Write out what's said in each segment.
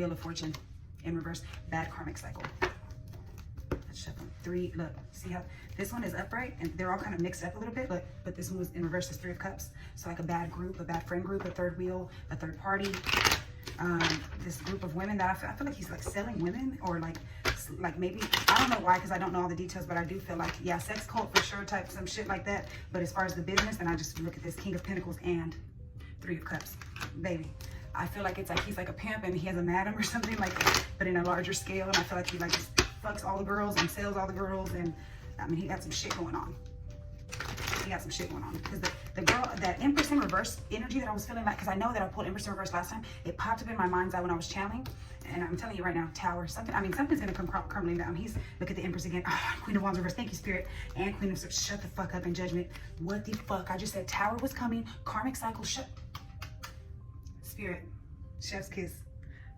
Wheel of Fortune in reverse. Bad karmic cycle. Let's shuffle them. 3, look, see how this one is upright and they're all kind of mixed up a little bit, but this one was in reverse is 3 of Cups. So like a bad group, a bad friend group, a third wheel, a third party. This group of women that I feel like he's like selling women, or like maybe, I don't know why, because I don't know all the details, but I do feel like, yeah, sex cult for sure, type some shit like that. But as far as the business, and I just look at this King of Pentacles and 3 of Cups, baby. I feel like it's like he's like a pimp and he has a madam or something, like, but in a larger scale. And I feel like he like just fucks all the girls and sells all the girls, and I mean, he got some shit going on. He got some shit going on, because the girl, that Empress in reverse energy that I was feeling like, because I know that I pulled Empress in reverse last time, it popped up in my mind's eye when I was channeling, and I'm telling you right now, Tower, something, I mean, something's gonna come crumbling down. He's, look at the Empress again, oh, Queen of Wands reverse, thank you, Spirit, and Queen of Swords, shut the fuck up in Judgment. What the fuck? I just said Tower was coming, karmic cycle, shut. Spirit, chef's kiss.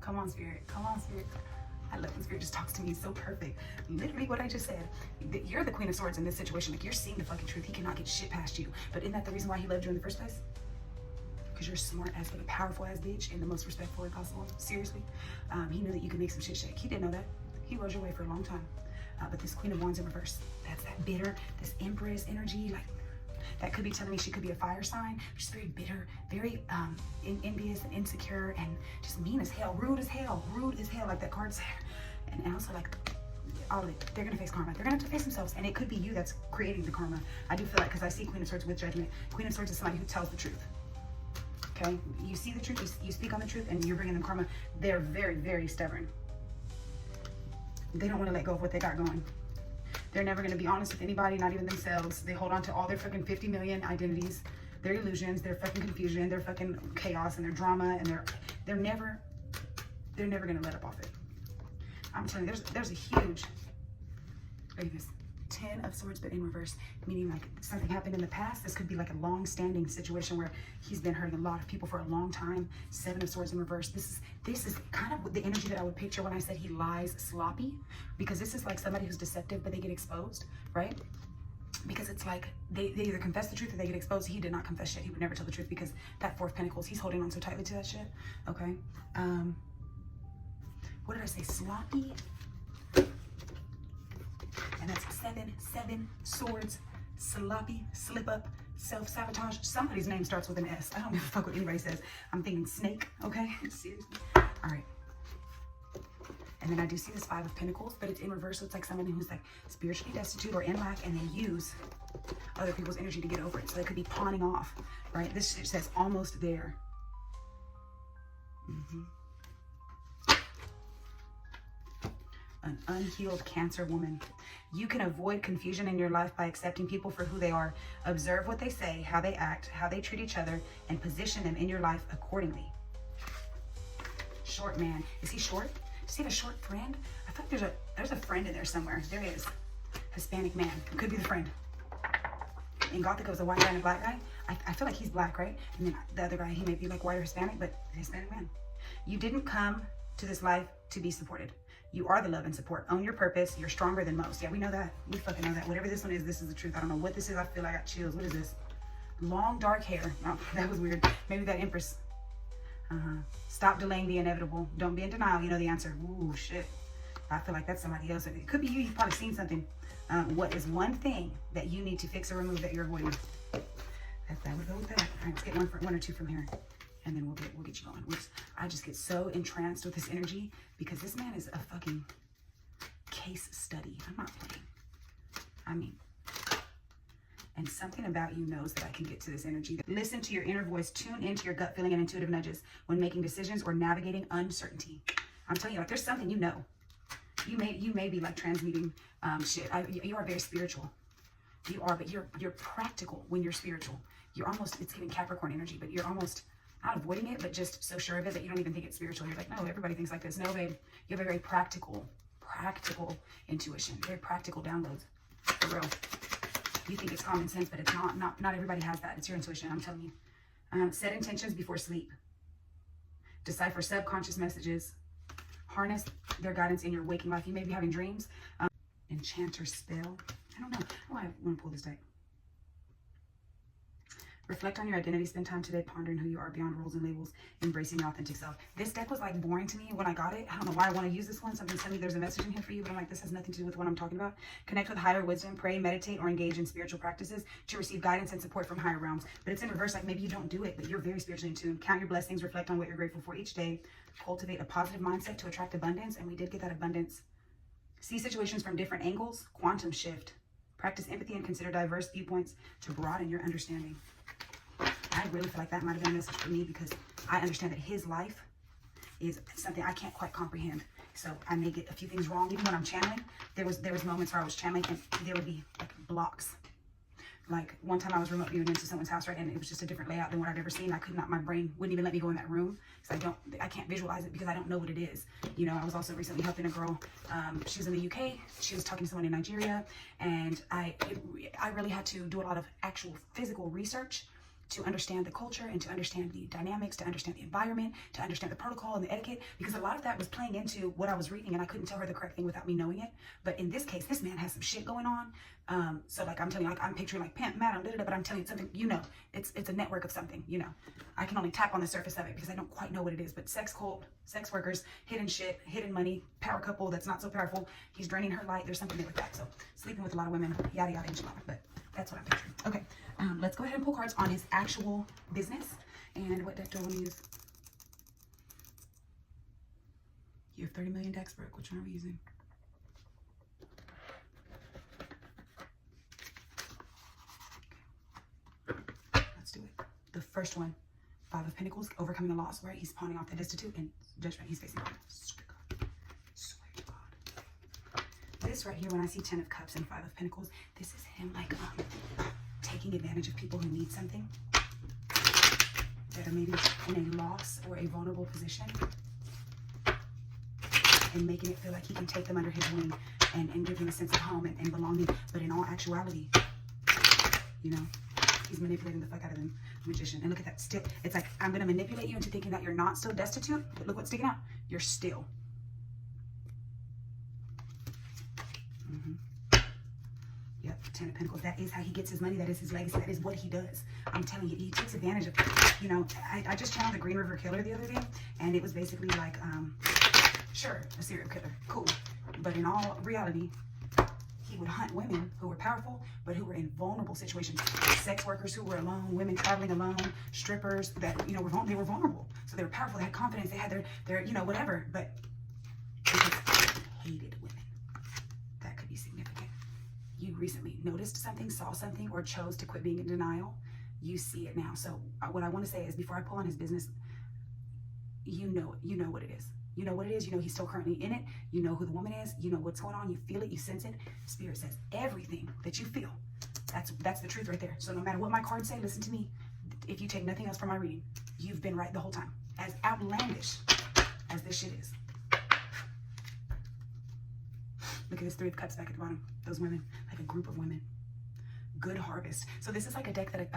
Come on, Spirit, come on, Spirit. I love when Spirit just talks to me, it's so perfect. Literally what I just said. You're the Queen of Swords in this situation. Like, you're seeing the fucking truth. He cannot get shit past you. But isn't that the reason why he loved you in the first place? Because you're smart as but a powerful ass bitch in the most respectful way possible. Seriously. He knew that you could make some shit shake. He didn't know that. He rode your way for a long time. But this Queen of Wands in reverse, that's that bitter, this Empress energy, like, that could be telling me she could be a fire sign. She's very bitter, very envious and insecure, and just mean as hell, rude as hell, like that card said. And also like all of it, they're gonna face karma. They're gonna have to face themselves, and it could be you that's creating the karma. I do feel like, because I see Queen of Swords with Judgment. Queen of Swords is somebody who tells the truth. Okay, you see the truth, you speak on the truth, and you're bringing them karma. They're very, very stubborn. They don't want to let go of what they got going. They're never going to be honest with anybody, not even themselves. They hold on to all their fucking 50 million identities, their illusions, their fucking confusion, their fucking chaos, and their drama, and they're never going to let up off it. I'm telling you, there's a huge, look at this, 10 of Swords, but in reverse, meaning like something happened in the past. This could be like a long-standing situation where he's been hurting a lot of people for a long time. 7 of Swords in reverse. This is kind of the energy that I would picture when I said he lies sloppy, because this is like somebody who's deceptive, but they get exposed, right? Because it's like they either confess the truth or they get exposed. He did not confess shit. He would never tell the truth, because that 4 of Pentacles, he's holding on so tightly to that shit. Okay. What did I say? Sloppy. And that's 7 swords, sloppy, slip up, self-sabotage. Somebody's name starts with an S. I don't give a fuck what anybody says. I'm thinking snake, okay? Seriously. All right. And then I do see this 5 of Pentacles, but it's in reverse. So it's like someone who's like spiritually destitute or in lack, and they use other people's energy to get over it. So they could be pawning off, right? This says almost there. An unhealed Cancer woman. You can avoid confusion in your life by accepting people for who they are. Observe what they say, how they act, how they treat each other, and position them in your life accordingly. Short man. Is he short? Does he have a short friend? I feel like there's a friend in there somewhere. There is. Hispanic man. It could be the friend. In Gothic, it was a white guy and a black guy. I feel like he's black, right? And then the other guy, he may be like white or Hispanic, but Hispanic man. You didn't come to this life to be supported. You are the love and support. Own your purpose. You're stronger than most. Yeah, we know that. We fucking know that. Whatever this one is, this is the truth. I don't know what this is. I feel like I got chills. What is this? Long dark hair. Oh, that was weird. Maybe that Empress. Stop delaying the inevitable. Don't be in denial. You know the answer. Ooh, shit. I feel like that's somebody else. It could be you. You've probably seen something. What is one thing that you need to fix or remove that you're avoiding? That would go with that. All right, let's get one or two from here, and then we'll get you going. I just get so entranced with this energy, because this man is a fucking case study. I'm not playing. I mean, and something about you knows that I can get to this energy. Listen to your inner voice. Tune into your gut feeling and intuitive nudges when making decisions or navigating uncertainty. I'm telling you, like, there's something you know. You may be like transmuting shit. You are very spiritual. You are, but you're practical when you're spiritual. You're almost, it's giving Capricorn energy, but you're almost not avoiding it, but just so sure of it that you don't even think it's spiritual. You're like, no, everybody thinks like this. No, babe, you have a very practical intuition, very practical downloads, for real. You think it's common sense, but it's not. Not everybody has that. It's your intuition, I'm telling you. Set intentions before sleep. Decipher subconscious messages. Harness their guidance in your waking life. You may be having dreams. Enchanter spell. I don't know. Oh, I want to pull this deck. Reflect on your identity. Spend time today pondering who you are beyond rules and labels, embracing your authentic self. This deck was like boring to me when I got it. I don't know why I want to use this one. Something telling me there's a message in here for you, but I'm like, this has nothing to do with what I'm talking about. Connect with higher wisdom, pray, meditate, or engage in spiritual practices to receive guidance and support from higher realms. But it's in reverse, like maybe you don't do it, but you're very spiritually in tune. Count your blessings, reflect on what you're grateful for each day, cultivate a positive mindset to attract abundance. And we did get that abundance. See situations from different angles, quantum shift. Practice empathy and consider diverse viewpoints to broaden your understanding. I really feel like that might have been a message for me because I understand that his life is something I can't quite comprehend. So I may get a few things wrong. Even when I'm channeling, there was moments where I was channeling and there would be like blocks. Like one time I was remote viewing into someone's house, right? And it was just a different layout than what I'd ever seen. I could not, my brain wouldn't even let me go in that room because I can't visualize it because I don't know what it is. You know, I was also recently helping a girl. She was in the UK. She was talking to someone in Nigeria. And I really had to do a lot of actual physical research to understand the culture and to understand the dynamics, to understand the environment, to understand the protocol and the etiquette, because a lot of that was playing into what I was reading and I couldn't tell her the correct thing without me knowing it. But in this case, this man has some shit going on. So like I'm telling you, like I'm picturing like pimp, madam, but I'm telling you something, you know, it's a network of something, you know. I can only tap on the surface of it because I don't quite know what it is, but sex cult, sex workers, hidden shit, hidden money, power couple that's not so powerful. He's draining her light. There's something there with that. So sleeping with a lot of women, yada, yada, enchilada. But that's what I'm picturing. Okay, let's go ahead and pull cards on his actual business. And what deck do I want to use? You have 30 million decks, Brooke. Which one are we using? Okay. Let's do it. The first one, Five of Pentacles, overcoming the loss, right? He's pawning off the destitute and judgment. He's facing God. Swear to God. This right here, when I see 10 of Cups and 5 of Pentacles, this is him like taking advantage of people who need something, that are maybe in a loss or a vulnerable position, and making it feel like he can take them under his wing and give them a sense of home and belonging. But in all actuality, you know, he's manipulating the fuck out of them. Magician. And look at that. Still, it's like, I'm going to manipulate you into thinking that you're not still destitute, but look what's sticking out. You're still. Yep, 10 of Pentacles. That is how he gets his money. That is his legacy. That is what he does. I'm telling you, he takes advantage of, you know, I just channeled the Green River Killer the other day, and it was basically like, sure, a serial killer. Cool. But in all reality, he would hunt women who were powerful, but who were in vulnerable situations. Sex workers who were alone, women traveling alone, strippers that, you know, they were vulnerable. So they were powerful, they had confidence, they had their you know, whatever. But because he hated women, that could be significant. You recently noticed something, saw something, or chose to quit being in denial. You see it now. So what I want to say is, before I pull on his business, you know what it is. You know what it is. You know he's still currently in it. You know who the woman is. You know what's going on. You feel it. You sense it. Spirit says everything that you feel. That's the truth right there. So no matter what my cards say, listen to me. If you take nothing else from my reading, you've been right the whole time. As outlandish as this shit is. Look at this 3 of Cups back at the bottom. Those women, like a group of women. Good harvest. So this is like a deck that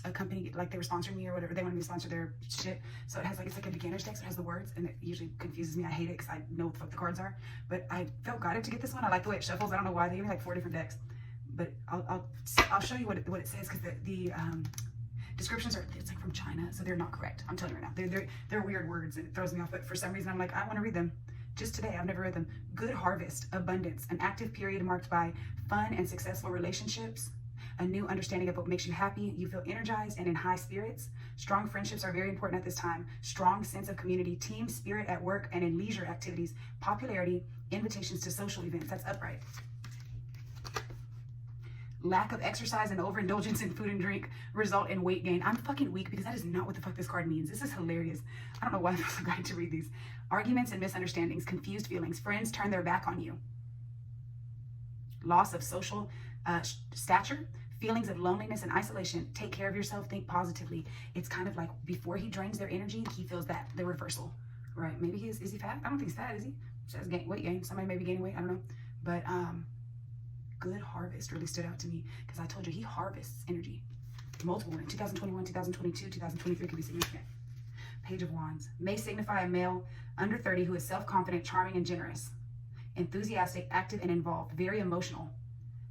a company, like they were sponsoring me or whatever, they wanted me to sponsor their shit. So it has like, it's like a beginner's deck, so it has the words, and it usually confuses me. I hate it because I know what the fuck the cards are. But I felt guided to get this one. I like the way it shuffles. I don't know why. They give me like 4 different decks. But I'll show you what it says, because the descriptions are, it's like from China, so they're not correct. I'm telling you right now. They're weird words and it throws me off, but for some reason I'm like, I want to read them. Just today, I've never read them. Good harvest, abundance, an active period marked by fun and successful relationships, a new understanding of what makes you happy. You feel energized and in high spirits. Strong friendships are very important at this time. Strong sense of community, team spirit at work and in leisure activities, popularity, invitations to social events. That's upright. Lack of exercise and overindulgence in food and drink result in weight gain. I'm fucking weak because that is not what the fuck this card means. This is hilarious. I don't know why I'm so guided to read these. Arguments and misunderstandings, confused feelings. Friends turn their back on you. Loss of social stature. Feelings of loneliness and isolation. Take care of yourself. Think positively. It's kind of like before he drains their energy, he feels that the reversal, right? Maybe is he fat? I don't think he's fat, is he? Says weight gain. Somebody may be gaining weight. I don't know. But good harvest really stood out to me because I told you he harvests energy. Multiple in 2021, 2022, 2023 can be significant. Page of Wands may signify a male under 30 who is self-confident, charming, and generous, enthusiastic, active, and involved, very emotional,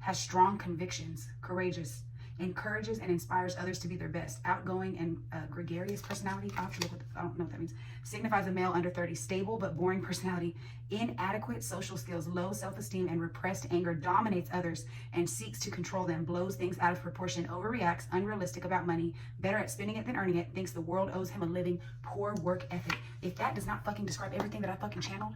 has strong convictions, courageous. encourages and inspires others to be their best. Outgoing and gregarious personality. I have to look what I don't know what that means. Signifies a male under 30. Stable but boring personality. Inadequate social skills, low self-esteem, and repressed anger. Dominates others and seeks to control them. Blows things out of proportion. Overreacts. Unrealistic about money. Better at spending it than earning it. Thinks the world owes him a living. Poor work ethic. If that does not fucking describe everything that I fucking channeled,